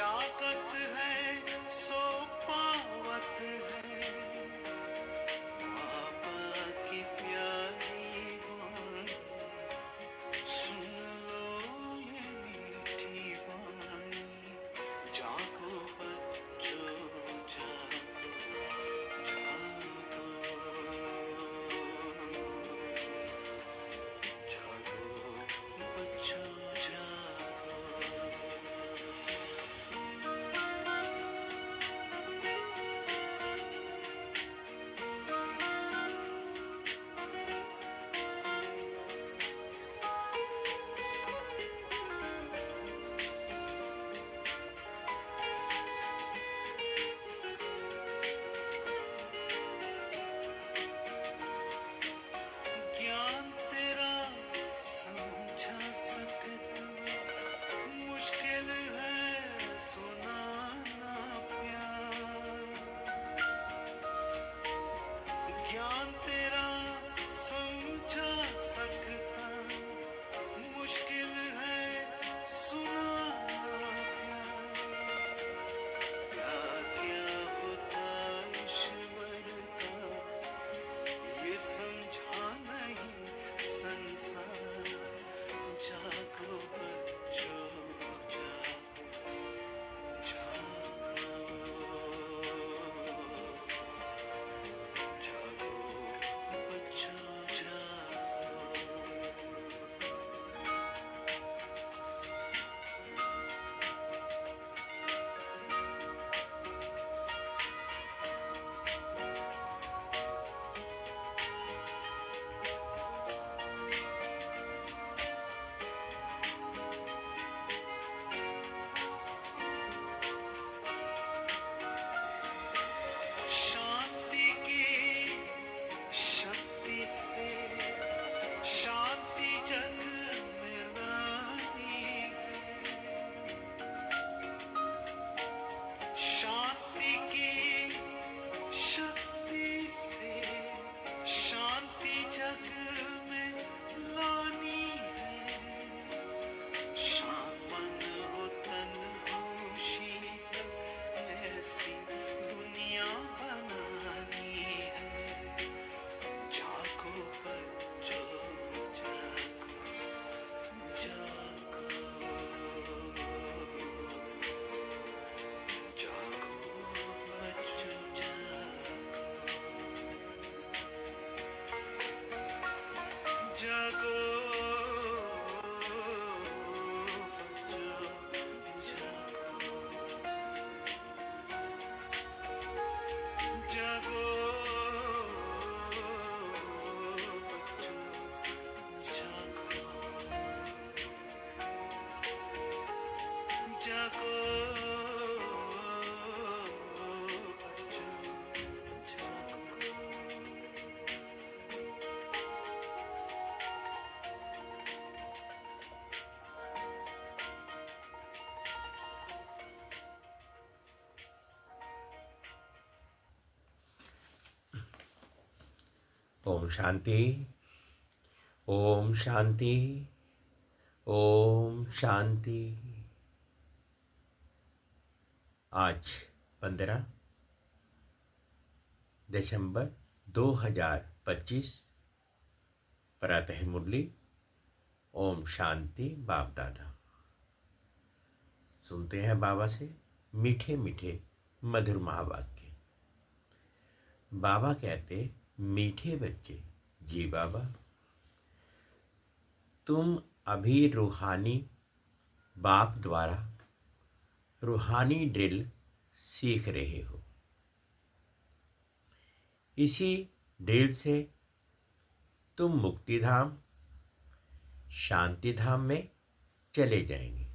शाकत है सो पावत है, बाबा की प्यारी वाणी, सुन लो ये मीठी वाणी। जागो बच्चों जागो, जागो, जागो बच्चों जागो। ज्ञान तेरा समझा सकता, मुश्किल है सुनाना प्यार। ज्ञान तेरा समझा सकता, मुश्किल है सुनाना प्यार। प्यार क्या होता ईश्वर का, ये समझा नहीं संसार। जागो बच्चों जागो, जागो, जागो बच्चों जागो। शांति की शक्ति से शांति जग में लानी है। शांति की शक्ति से शांति जग में लानी है। शांत मन हो तन हो शीतल, ऐसी दुनिया बनानी है। जागो बच्चों जागो, जागो, जागो बच्चों जागो, जागो बच्चों जागो, जागो, जागो बच्चों जागो। ओम शांति, ओम शांति, ओम शांति। आज 15 दिसंबर 2025, प्रातः मुरली। ओम शांति। बाप दादा सुनते हैं बाबा से मीठे मीठे मधुर महावाक्य। बाबा कहते, मीठे बच्चे, जी बाबा, तुम अभी रूहानी बाप द्वारा रूहानी ड्रिल सीख रहे हो। इसी ड्रिल से तुम मुक्ति धाम, शांति धाम में चले जाएंगे।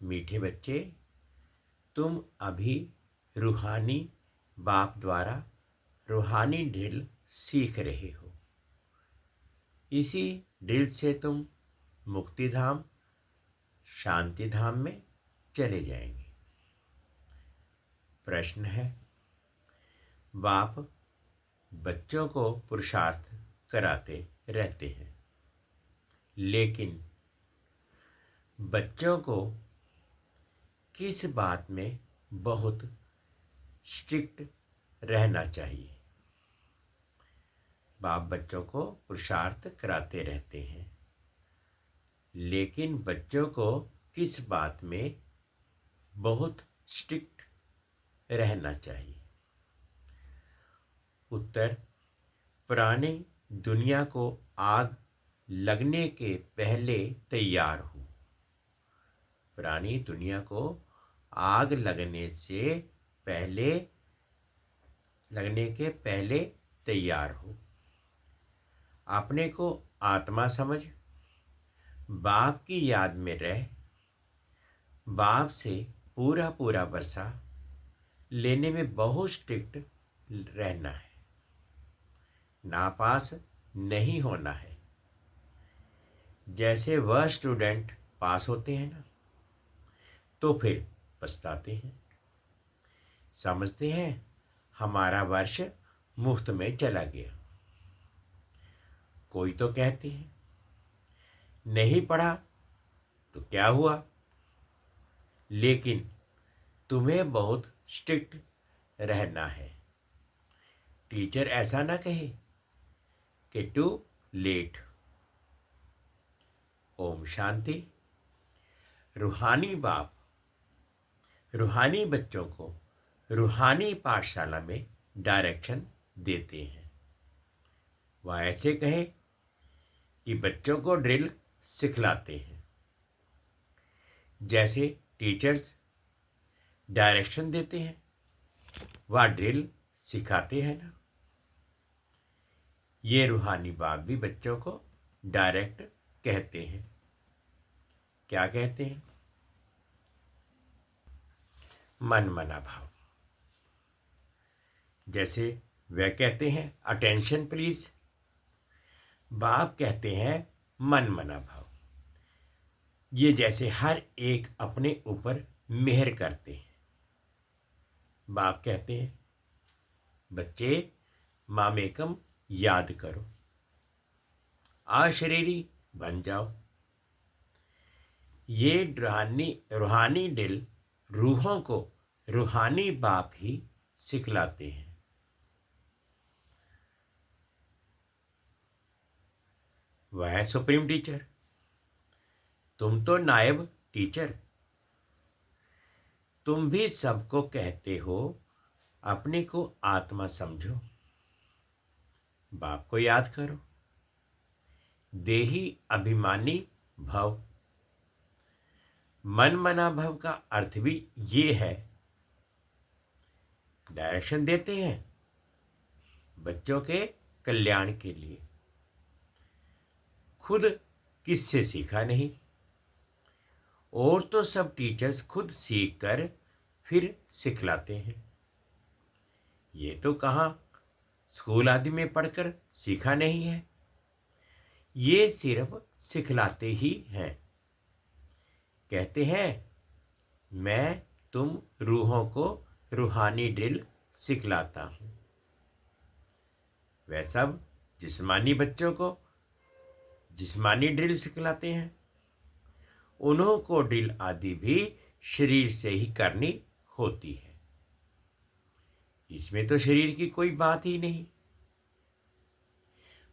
मीठे बच्चे, तुम अभी रूहानी बाप द्वारा रूहानी ड्रिल सीख रहे हो। इसी ड्रिल से तुम मुक्ति धाम, शांति धाम में चले जाएंगे। प्रश्न है, बाप बच्चों को पुरुषार्थ कराते रहते हैं, लेकिन बच्चों को किस बात में बहुत स्ट्रिक्ट रहना चाहिए। बाप बच्चों को पुरुषार्थ कराते रहते हैं, लेकिन बच्चों को किस बात में बहुत स्ट्रिक्ट रहना चाहिए। उत्तर, पुरानी दुनिया को आग लगने के पहले तैयार हो। पुरानी दुनिया को आग लगने के पहले तैयार हो। अपने को आत्मा समझ, बाप की याद में रह, बाप से पूरा पूरा वर्षा लेने में बहुत स्ट्रिक्ट रहना है, नापास नहीं होना है। जैसे वह स्टूडेंट पास होते हैं ना, तो फिर पछताते हैं, समझते हैं हमारा वर्ष मुफ्त में चला गया। कोई तो कहते हैं नहीं पढ़ा तो क्या हुआ, लेकिन तुम्हें बहुत स्ट्रिक्ट रहना है। टीचर ऐसा ना कहे कि टू लेट। ओम शांति। रूहानी बाप रूहानी बच्चों को रूहानी पाठशाला में डायरेक्शन देते हैं। वह ऐसे कहे कि बच्चों को ड्रिल सिखलाते हैं, जैसे टीचर्स डायरेक्शन देते हैं वह ड्रिल सिखाते हैं ना। ये रूहानी बाप भी बच्चों को डायरेक्ट कहते हैं। क्या कहते हैं? मन मना भाव। जैसे वे कहते हैं अटेंशन प्लीज, बाप कहते हैं मन मना भाव। ये जैसे हर एक अपने ऊपर मेहर करते हैं। बाप कहते हैं बच्चे मामेकम याद करो, अशरीरी बन जाओ। ये रूहानी दिल रूहों को रूहानी बाप ही सिखलाते हैं। वह है सुप्रीम टीचर, तुम तो नायब टीचर। तुम भी सबको कहते हो अपने को आत्मा समझो, बाप को याद करो, देही अभिमानी भव। मन मना भव का अर्थ भी ये है। डायरेक्शन देते हैं बच्चों के कल्याण के लिए, खुद किससे सीखा नहीं। और तो सब टीचर्स खुद सीख कर फिर सिखलाते हैं। ये तो कहाँ स्कूल आदि में पढ़कर सीखा नहीं है, ये सिर्फ सिखलाते ही हैं। कहते हैं मैं तुम रूहों को रूहानी ड्रिल सिखलाता हूँ। वह सब जिस्मानी बच्चों को जिस्मानी ड्रिल सिखलाते हैं, उन्हों को ड्रिल आदि भी शरीर से ही करनी होती है। इसमें तो शरीर की कोई बात ही नहीं।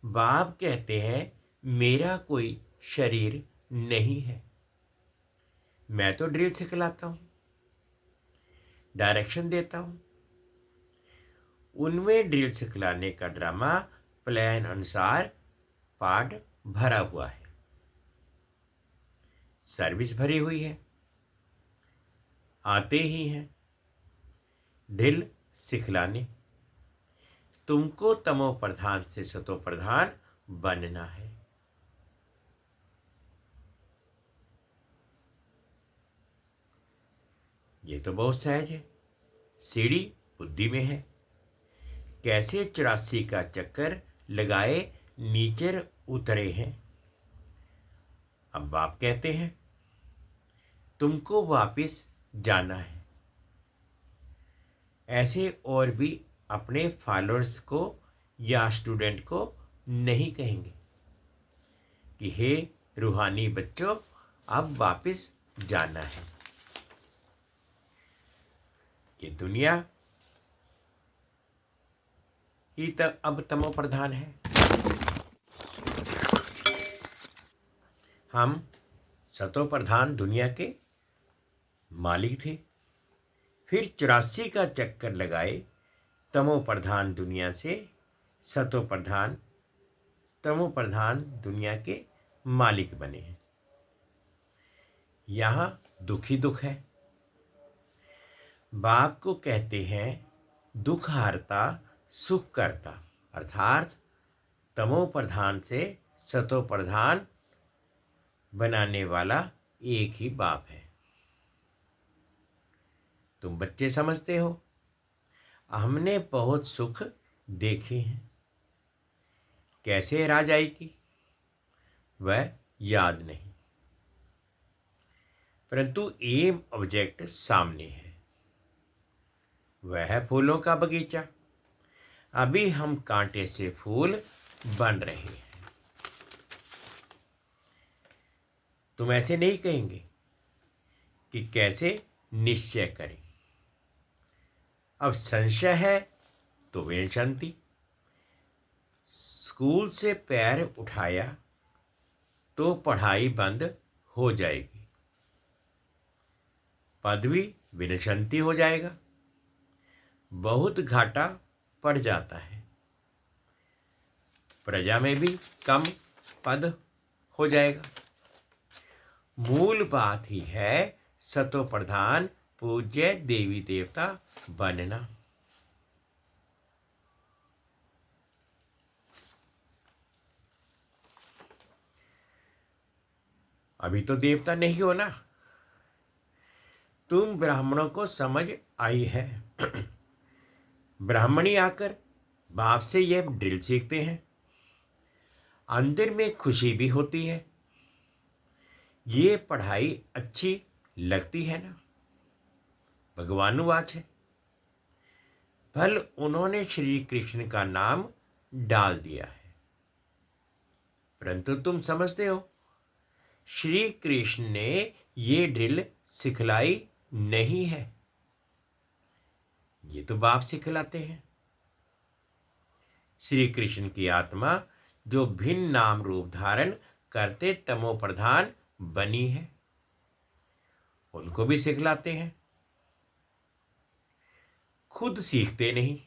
बाप कहते हैं मेरा कोई शरीर नहीं है, मैं तो ड्रिल सिखलाता हूं, डायरेक्शन देता हूं। उनमें ड्रिल सिखलाने का ड्रामा प्लान अनुसार पार्ट भरा हुआ है, सर्विस भरी हुई है, आते ही हैं ड्रिल सिखलाने। तुमको तमो प्रधान से सतो प्रधान बनना है। ये तो बहुत सहज है, सीढ़ी बुद्धि में है। कैसे 84 का चक्कर लगाए नीचे उतरे हैं। अब बाप कहते हैं तुमको वापिस जाना है। ऐसे और भी अपने फॉलोअर्स को या स्टूडेंट को नहीं कहेंगे कि हे रूहानी बच्चों अब वापिस जाना है। ये दुनिया ही अब तमो प्रधान है। हम सतो प्रधान दुनिया के मालिक थे, फिर 84 का चक्कर लगाए, तमो प्रधान दुनिया से सतो प्रधान तमो प्रधान दुनिया के मालिक बने हैं। यहाँ दुख ही दुख है। बाप को कहते हैं दुख हारता सुख करता, अर्थात तमो प्रधान से सतो प्रधान बनाने वाला एक ही बाप है। तुम बच्चे समझते हो हमने बहुत सुख देखे हैं, कैसे राजाई की वह याद नहीं, परंतु एम ऑब्जेक्ट सामने है, वह है फूलों का बगीचा। अभी हम कांटे से फूल बन रहे हैं। तुम ऐसे नहीं कहेंगे कि कैसे निश्चय करें। अब संशय है तो विनशंति। स्कूल से पैर उठाया तो पढ़ाई बंद हो जाएगी, पदवी विनशंति हो जाएगा, बहुत घाटा पड़ जाता है, प्रजा में भी कम पद हो जाएगा। मूल बात ही है सतो प्रधान पूज्य देवी देवता बनना। अभी तो देवता नहीं हो ना। तुम ब्राह्मणों को समझ आई है। ब्राह्मणी आकर बाप से यह ड्रिल सीखते हैं, अंदर में खुशी भी होती है। ये पढ़ाई अच्छी लगती है ना। भगवानुवाच है, भल उन्होंने श्री कृष्ण का नाम डाल दिया है, परंतु तुम समझते हो श्री कृष्ण ने ये ड्रिल सिखलाई नहीं है, ये तो बाप सिखलाते हैं। श्री कृष्ण की आत्मा जो भिन्न नाम रूप धारण करते तमो प्रधान बनी है, उनको भी सिखलाते हैं, खुद सीखते नहीं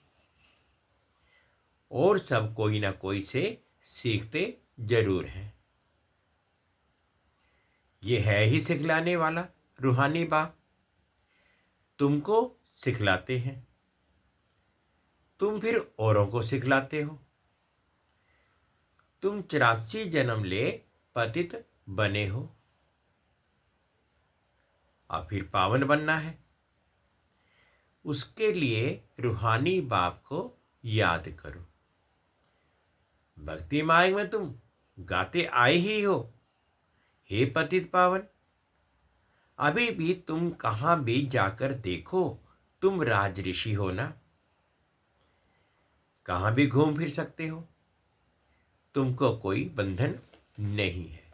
और सब कोई ना कोई से सीखते जरूर हैं। ये है ही सिखलाने वाला रूहानी बाप। तुमको सिखलाते हैं, तुम फिर औरों को सिखलाते हो। तुम 84 जन्म ले पतित बने हो, अब फिर पावन बनना है। उसके लिए रूहानी बाप को याद करो। भक्ति मार्ग में तुम गाते आए ही हो, हे पतित पावन। अभी भी तुम कहां भी जाकर देखो, तुम राज ऋषि हो ना, कहां भी घूम फिर सकते हो, तुमको कोई बंधन नहीं है।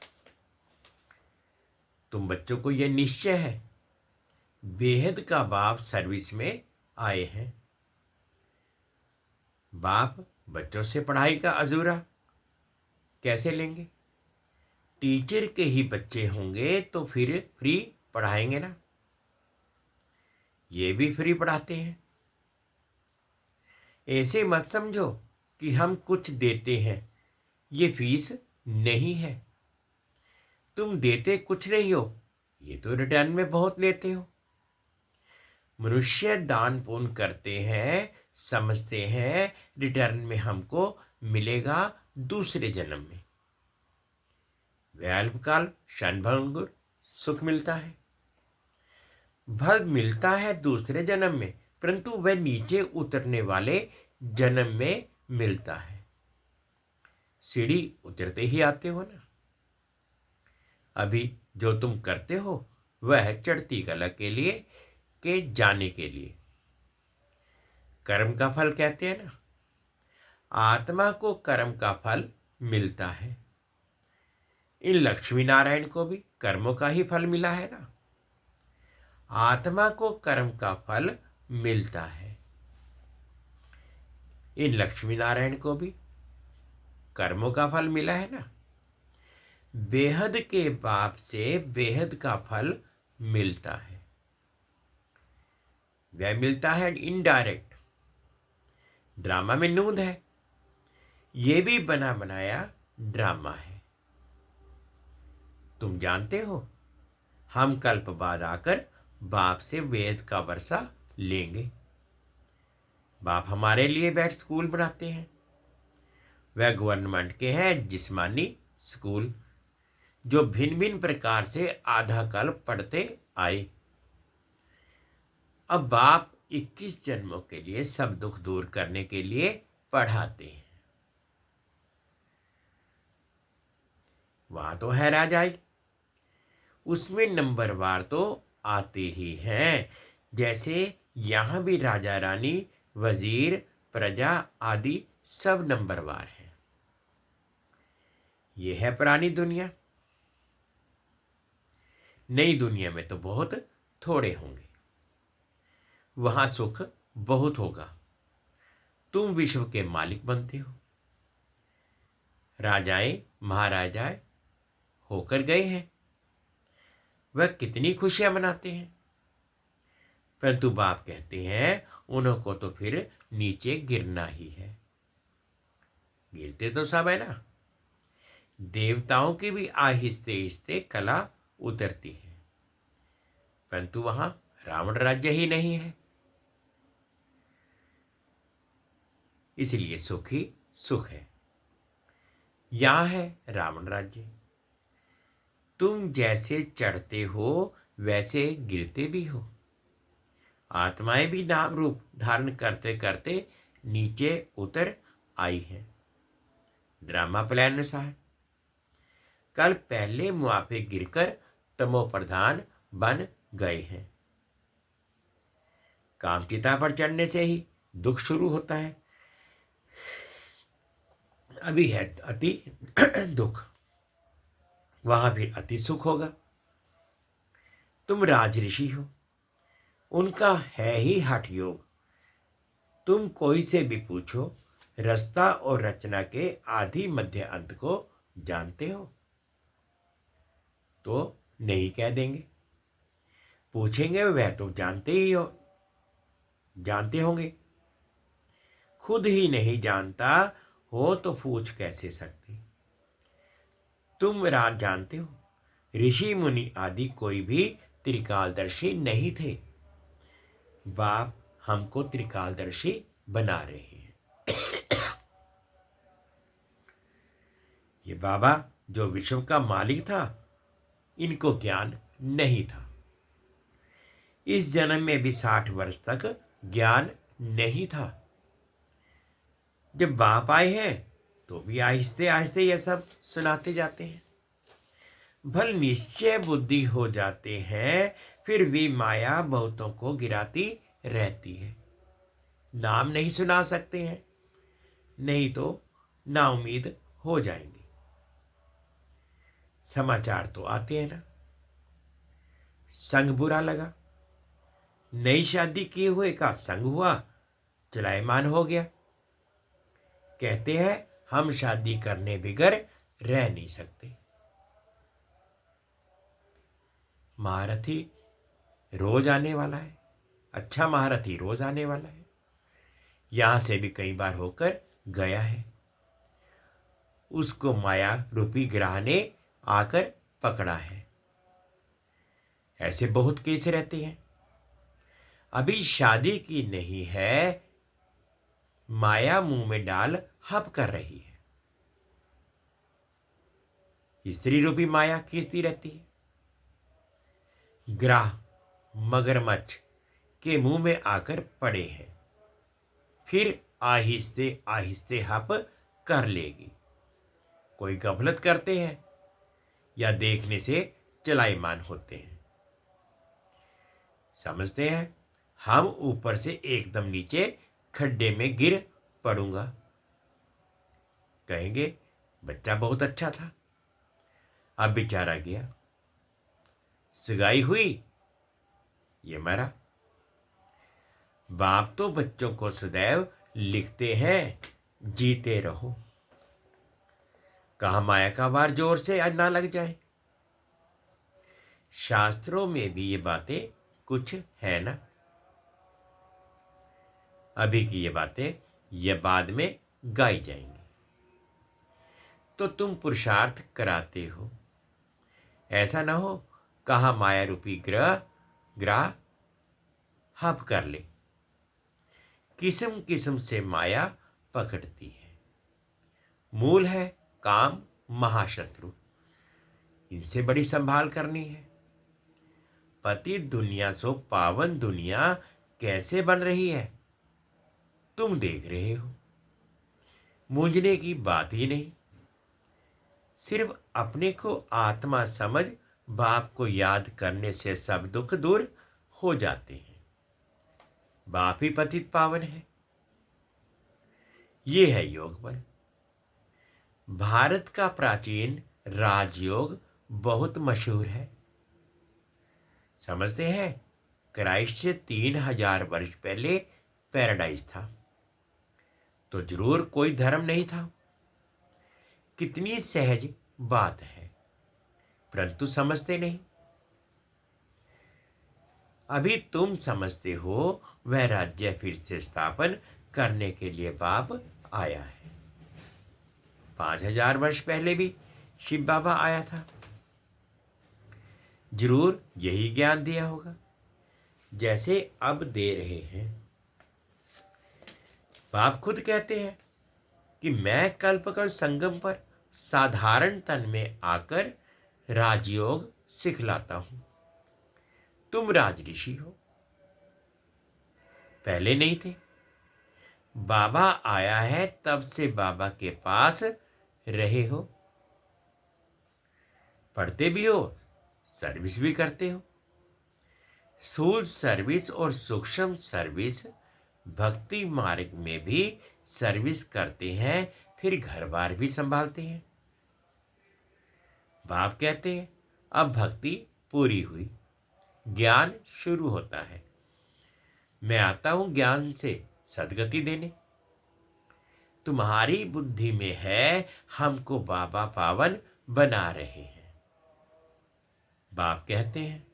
तुम बच्चों को यह निश्चय है बेहद का बाप सर्विस में आए हैं। बाप बच्चों से पढ़ाई का अजूरा कैसे लेंगे? टीचर के ही बच्चे होंगे तो फिर फ्री पढ़ाएंगे ना, ये भी फ्री पढ़ाते हैं। ऐसे मत समझो कि हम कुछ देते हैं, ये फीस नहीं है। तुम देते कुछ नहीं हो, ये तो रिटर्न में बहुत लेते हो। मनुष्य दान पुण्य करते हैं, समझते हैं रिटर्न में हमको मिलेगा दूसरे जन्म में, अल्पकाल क्षणभंगुर सुख मिलता है, फल मिलता है दूसरे जन्म में, परंतु वह नीचे उतरने वाले जन्म में मिलता है। सीढ़ी उतरते ही आते हो ना। अभी जो तुम करते हो वह चढ़ती कला के लिए, के जाने के लिए। कर्म का फल कहते हैं ना, आत्मा को कर्म का फल मिलता है। इन लक्ष्मी नारायण को भी कर्मों का ही फल मिला है ना। आत्मा को कर्म का फल मिलता है। इन लक्ष्मी नारायण को भी कर्मों का फल मिला है ना। बेहद के बाप से बेहद का फल मिलता है। वह मिलता है इनडायरेक्ट। ड्रामा में नूंद है, ये भी बना बनाया ड्रामा है। तुम जानते हो, हम कल्प बाद आकर बाप से वेद का वर्षा लेंगे। बाप हमारे लिए बैठ स्कूल बनाते हैं। वह गवर्नमेंट के हैं जिस्मानी स्कूल, जो भिन्न भिन्न प्रकार से आधा कल्प पढ़ते आए। अब बाप 21 जन्मों के लिए सब दुख दूर करने के लिए पढ़ाते हैं। वहां तो है राजाई, उसमें नंबरवार तो आते ही हैं। जैसे यहां भी राजा रानी, वजीर, प्रजा आदि सब नंबरवार हैं। यह है पुरानी दुनिया। नई दुनिया में तो बहुत थोड़े होंगे, वहां सुख बहुत होगा। तुम विश्व के मालिक बनते हो। राजाएं महाराजाएं होकर गए हैं, वह कितनी खुशियां मनाते हैं। परंतु बाप कहते हैं उनको तो फिर नीचे गिरना ही है। गिरते तो सब है ना। देवताओं की भी आहिस्ते आहिस्ते कला उतरती है, परंतु वहां रावण राज्य ही नहीं है। इसलिए सुख ही सुख है। यहां है रावण राज्य। तुम जैसे चढ़ते हो वैसे गिरते भी हो। आत्माएं भी नाम रूप धारण करते करते नीचे उतर आई है। ड्रामा प्लान अनुसार कल पहले मुआफे गिरकर तमो प्रधान बन गए हैं। कामचिता पर चढ़ने से ही दुख शुरू होता है। अभी है अति दुख, वहां भी अति सुख होगा। तुम राजऋषि हो, उनका है ही हठ योग। तुम कोई से भी पूछो, रस्ता और रचना के आदि मध्य अंत को जानते हो? तो नहीं कह देंगे। पूछेंगे वह तो जानते होंगे। खुद ही नहीं जानता हो तो पूछ कैसे सकते। तुम राज जानते हो, ऋषि मुनि आदि कोई भी त्रिकालदर्शी नहीं थे। बाप हमको त्रिकालदर्शी बना रहे हैं। ये बाबा जो विश्व का मालिक था, इनको ज्ञान नहीं था। इस जन्म में भी 60 वर्ष तक ज्ञान नहीं था। जब बाप आए हैं तो भी आहिस्ते आहिस्ते यह सब सुनाते जाते हैं। भल निश्चय बुद्धि हो जाते हैं, फिर भी माया बहुतों को गिराती रहती है। नाम नहीं सुना सकते हैं, नहीं तो नाउम्मीद हो जाएंगे। समाचार तो आते हैं ना। संग बुरा लगा, नई शादी किए हुए का संग हुआ, चलायमान हो गया। कहते हैं हम शादी करने बगैर रह नहीं सकते। महारथी रोज आने वाला है, अच्छा महारथी रोज आने वाला है। यहां से भी कई बार होकर गया है। उसको माया रूपी ग्रह ने आकर पकड़ा है। ऐसे बहुत केस रहते हैं। अभी शादी की नहीं है, माया मुंह में डाल हप कर रही है। स्त्री रूपी माया खींचती रहती है। ग्रह मगरमच्छ के मुंह में आकर पड़े हैं, फिर आहिस्ते आहिस्ते हप कर लेगी। कोई गफलत करते हैं या देखने से चलायमान होते हैं। समझते हैं हम ऊपर से एकदम नीचे खड्डे में गिर पड़ूंगा। कहेंगे बच्चा बहुत अच्छा था, अब बेचारा गया। सगाई हुई, ये मरा। बाप तो बच्चों को सदैव लिखते हैं, जीते रहो। कहा माया का वार जोर से ना लग जाए। शास्त्रों में भी ये बातें कुछ है ना। अभी की ये बातें ये बाद में गाई जाएंगी। तो तुम पुरुषार्थ कराते हो, ऐसा ना हो कहा माया रूपी ग्रह हप कर ले। किस्म किस्म से माया पकड़ती है। मूल है काम महाशत्रु, इनसे बड़ी संभाल करनी है। पति दुनिया सो पावन दुनिया कैसे बन रही है, तुम देख रहे हो। मूंझने की बात ही नहीं। सिर्फ अपने को आत्मा समझ बाप को याद करने से सब दुख दूर हो जाते हैं। बाप ही पतित पावन है। ये है योग बल। भारत का प्राचीन राजयोग बहुत मशहूर है। समझते हैं क्राइस्ट से 3000 वर्ष पहले पैराडाइज था, तो जरूर कोई धर्म नहीं था। कितनी सहज बात है, परंतु समझते नहीं। अभी तुम समझते हो वह राज्य फिर से स्थापन करने के लिए बाप आया है। 5000 वर्ष पहले भी शिव बाबा आया था, जरूर यही ज्ञान दिया होगा जैसे अब दे रहे हैं। बाप खुद कहते हैं कि मैं कल्पकल्प संगम पर साधारण तन में आकर राजयोग सिखलाता हूं। तुम राज ऋषि हो, पहले नहीं थे। बाबा आया है तब से बाबा के पास रहे हो, पढ़ते भी हो, सर्विस भी करते हो। स्थूल सर्विस और सूक्ष्म सर्विस, भक्ति मार्ग में भी सर्विस करते हैं, फिर घर बार भी संभालते हैं। बाप कहते हैं अब भक्ति पूरी हुई, ज्ञान शुरू होता है। मैं आता हूं ज्ञान से सदगति देने। तुम्हारी बुद्धि में है हमको बाबा पावन बना रहे हैं। बाप कहते हैं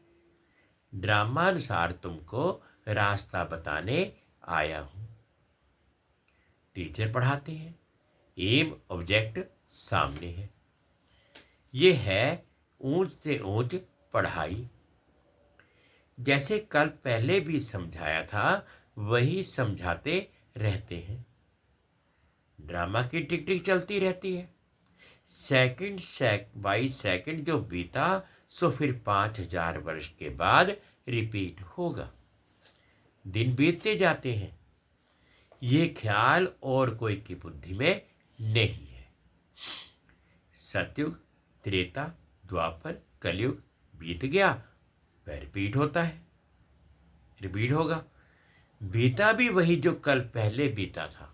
ड्रामानुसार तुमको रास्ता बताने आया हूं। टीचर पढ़ाते हैं, एम ऑब्जेक्ट सामने है। ये है ऊंच से ऊंच पढ़ाई। जैसे कल पहले भी समझाया था वही समझाते रहते हैं। ड्रामा की टिक टिक चलती रहती है। सेकंड बाई सेकंड जो बीता सो फिर 5000 वर्ष के बाद रिपीट होगा। दिन बीतते जाते हैं, ये ख्याल और कोई की बुद्धि में नहीं है। सतयुग, त्रेता, द्वापर, कलयुग बीत गया, वह रिपीट होता है, रिपीट होगा। बीता भी वही जो कल पहले बीता था,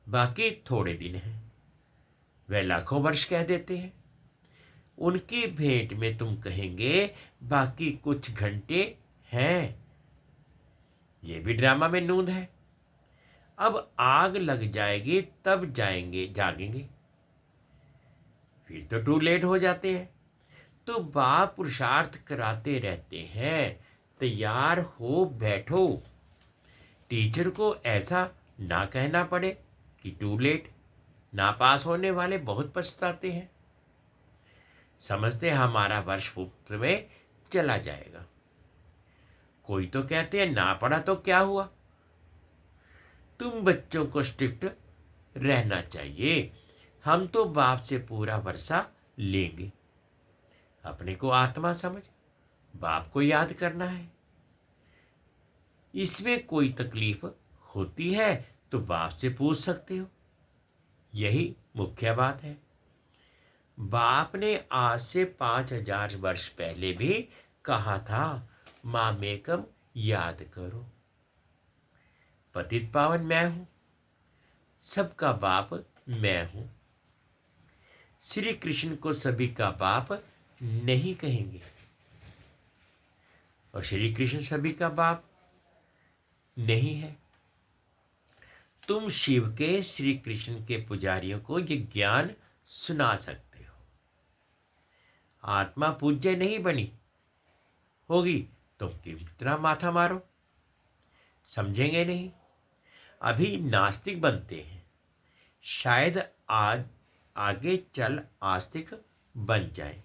बाकी थोड़े दिन हैं। वह लाखों वर्ष कह देते हैं। उनकी भेंट में तुम कहेंगे बाकी कुछ घंटे हैं। ये भी ड्रामा में नूंद है। अब आग लग जाएगी तब जागेंगे, फिर तो टू लेट हो जाते हैं। तो बाप पुरुषार्थ कराते रहते हैं, तैयार हो बैठो। टीचर को ऐसा ना कहना पड़े कि टू लेट। ना पास होने वाले बहुत पछताते हैं, समझते हमारा वर्ष मुफ्त में चला जाएगा। कोई तो कहते हैं ना पढ़ा तो क्या हुआ। तुम बच्चों को स्ट्रिक्ट रहना चाहिए। हम तो बाप से पूरा वर्षा लेंगे। अपने को आत्मा समझ बाप को याद करना है। इसमें कोई तकलीफ होती है तो बाप से पूछ सकते हो। यही मुख्य बात है। बाप ने आज से 5000 वर्ष पहले भी कहा था मामेकम याद करो। पतित पावन मैं हूं, सबका बाप मैं हूं। श्री कृष्ण को सभी का बाप नहीं कहेंगे, और श्री कृष्ण सभी का बाप नहीं है। तुम शिव के, श्री कृष्ण के पुजारियों को ये ज्ञान सुना सकते हो। आत्मा पूज्य नहीं बनी होगी, तुम कितना माथा मारो, समझेंगे नहीं। अभी नास्तिक बनते हैं, शायद आज आगे चल आस्तिक बन जाए।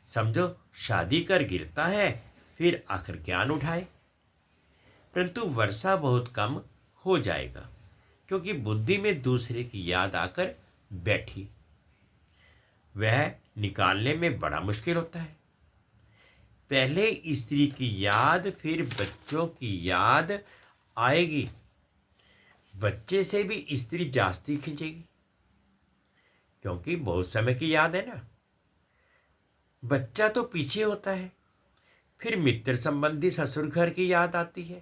समझो, शादी कर गिरता है, फिर आखिर ज्ञान उठाए। परंतु वर्षा बहुत कम हो जाएगा, क्योंकि बुद्धि में दूसरे की याद आकर बैठी, वह निकालने में बड़ा मुश्किल होता है। पहले स्त्री की याद, फिर बच्चों की याद आएगी। बच्चे से भी स्त्री जास्ती खींचेगी, क्योंकि बहुत समय की याद है ना। बच्चा तो पीछे होता है, फिर मित्र संबंधी ससुर घर की याद आती है।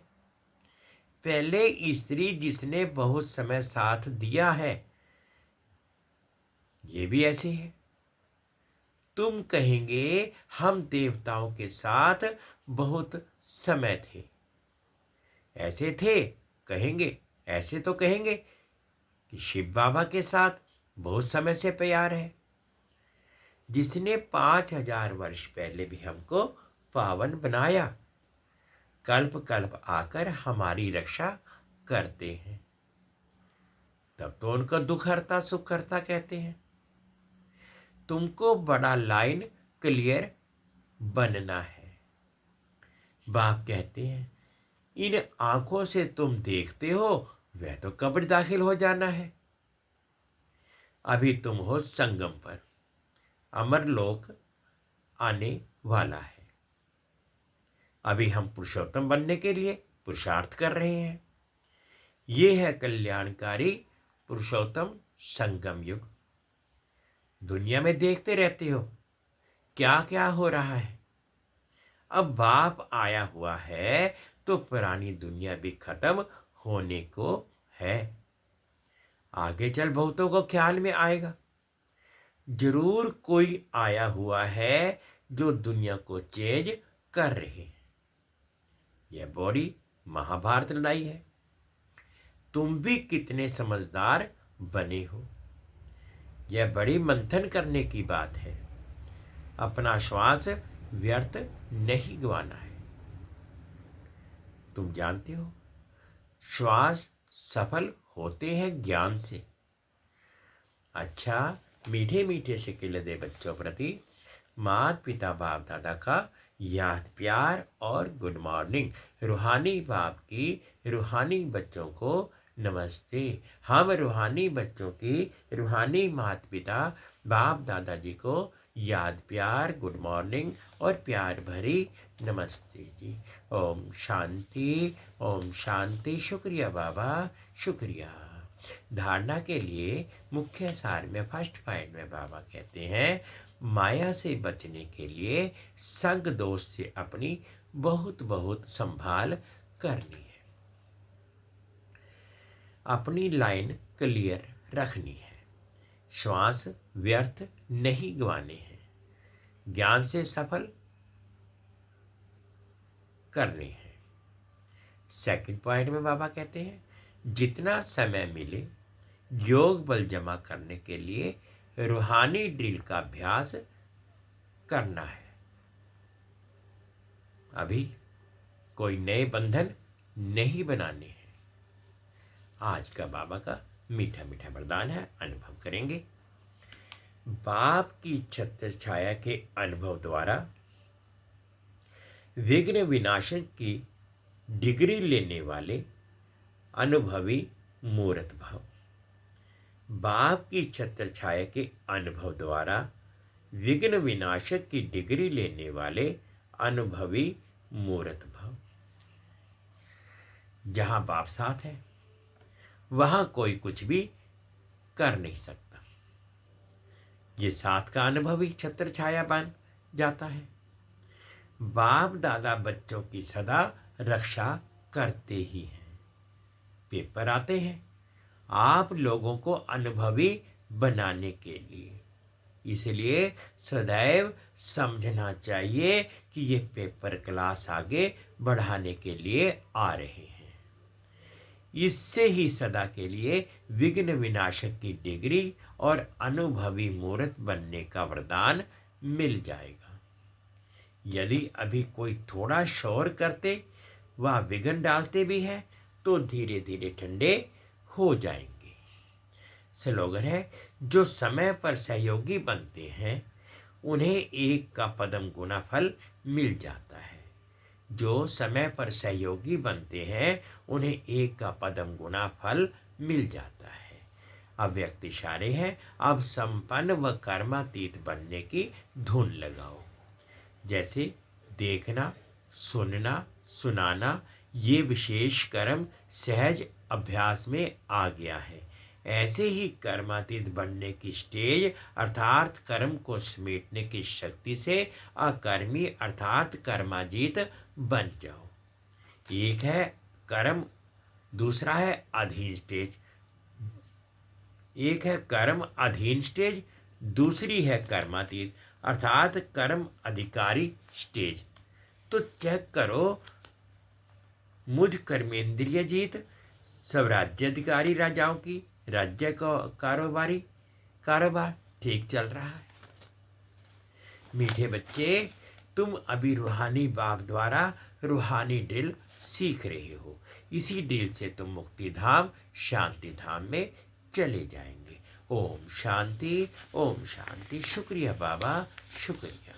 पहले स्त्री जिसने बहुत समय साथ दिया है, ये भी ऐसे है। तुम कहेंगे हम देवताओं के साथ बहुत समय थे, ऐसे थे कहेंगे, ऐसे तो कहेंगे कि शिव बाबा के साथ बहुत समय से प्यार है, जिसने 5,000 वर्ष पहले भी हमको पावन बनाया, कल्प कल्प आकर हमारी रक्षा करते हैं। तब तो उनका दुख हरता सुख हरता कहते हैं। तुमको बड़ा लाइन क्लियर बनना है। बाप कहते हैं, इन आंखों से तुम देखते हो, वह तो कब्र दाखिल हो जाना है। अभी तुम हो संगम पर, अमरलोक आने वाला है। अभी हम पुरुषोत्तम बनने के लिए पुरुषार्थ कर रहे हैं। ये है कल्याणकारी पुरुषोत्तम संगम युग। दुनिया में देखते रहते हो क्या क्या हो रहा है। अब बाप आया हुआ है, तो पुरानी दुनिया भी खत्म होने को है। आगे चल बहुतों को ख्याल में आएगा, जरूर कोई आया हुआ है जो दुनिया को चेंज कर रहे हैं। यह बड़ी महाभारत लड़ाई है। तुम भी कितने समझदार बने हो। यह बड़ी मंथन करने की बात है। अपना श्वास व्यर्थ नहीं गंवाना है। तुम जानते हो, श्वास सफल होते हैं ज्ञान से। अच्छा, मीठे मीठे से खिलते बच्चों प्रति माता पिता बाप दादा का याद प्यार और गुड मॉर्निंग। रूहानी बाप की रूहानी बच्चों को नमस्ते। हम रूहानी बच्चों की रूहानी माता पिता बाप दादाजी को याद प्यार गुड मॉर्निंग और प्यार भरी नमस्ते जी। ओम शांति, ओम शांति। शुक्रिया बाबा, शुक्रिया। धारणा के लिए मुख्य सार में फर्स्ट पॉइंट में बाबा कहते हैं, माया से बचने के लिए संग दोष से अपनी बहुत बहुत संभाल करनी है। अपनी लाइन क्लियर रखनी है। श्वास व्यर्थ नहीं गंवाने हैं। ज्ञान से सफल करने हैं। सेकंड पॉइंट में बाबा कहते हैं, जितना समय मिले योग बल जमा करने के लिए रूहानी ड्रिल का अभ्यास करना है। अभी कोई नए बंधन नहीं बनाने हैं। आज का बाबा का मीठा मीठा वरदान है, अनुभव करेंगे। बाप की छत्र छाया के अनुभव द्वारा विघ्न विनाशक की डिग्री लेने वाले अनुभवी मूर्त भव। बाप की छत्र छाया के अनुभव द्वारा विघ्न विनाशक की डिग्री लेने वाले अनुभवी मूर्त भव। जहां बाप साथ है, वहां कोई कुछ भी कर नहीं सकता। ये साथ का अनुभव ही छत्र छाया बन जाता है। बाप दादा बच्चों की सदा रक्षा करते ही हैं। पेपर आते हैं आप लोगों को अनुभवी बनाने के लिए। इसलिए सदैव समझना चाहिए कि ये पेपर क्लास आगे बढ़ाने के लिए आ रहे हैं। इससे ही सदा के लिए विघ्न विनाशक की डिग्री और अनुभवी मूर्त बनने का वरदान मिल जाएगा। यदि अभी कोई थोड़ा शोर करते व विघ्न डालते भी है तो धीरे धीरे ठंडे हो जाएंगे। स्लोगन है, जो समय पर सहयोगी बनते हैं उन्हें एक का पदम गुना फल मिल जाता है। जो समय पर सहयोगी बनते हैं उन्हें एक का पदम गुना फल मिल जाता है। अव्यक्त इशारे हैं, अब संपन्न व कर्मातीत बनने की धुन लगाओ। जैसे देखना, सुनना, सुनाना ये विशेष कर्म सहज अभ्यास में आ गया है। ऐसे ही कर्मातीत बनने की स्टेज अर्थात कर्म को समेटने की शक्ति से अकर्मी अर्थात कर्माजीत बन जाओ। एक है कर्म, दूसरा है अधीन स्टेज। एक है कर्म अधीन स्टेज, दूसरी है कर्मातीत अर्थात कर्म अधिकारी स्टेज। तो चेक करो, मुझ कर्मेंद्रिय जीत सब राज्याधिकारी राजाओं की राज्य का कारोबार ठीक चल रहा है। मीठे बच्चे, तुम अभी रूहानी बाप द्वारा रूहानी ड्रिल सीख रहे हो। इसी ड्रिल से तुम मुक्ति धाम शांति धाम में चले जाएंगे। ओम शांति, ओम शांति। शुक्रिया बाबा, शुक्रिया।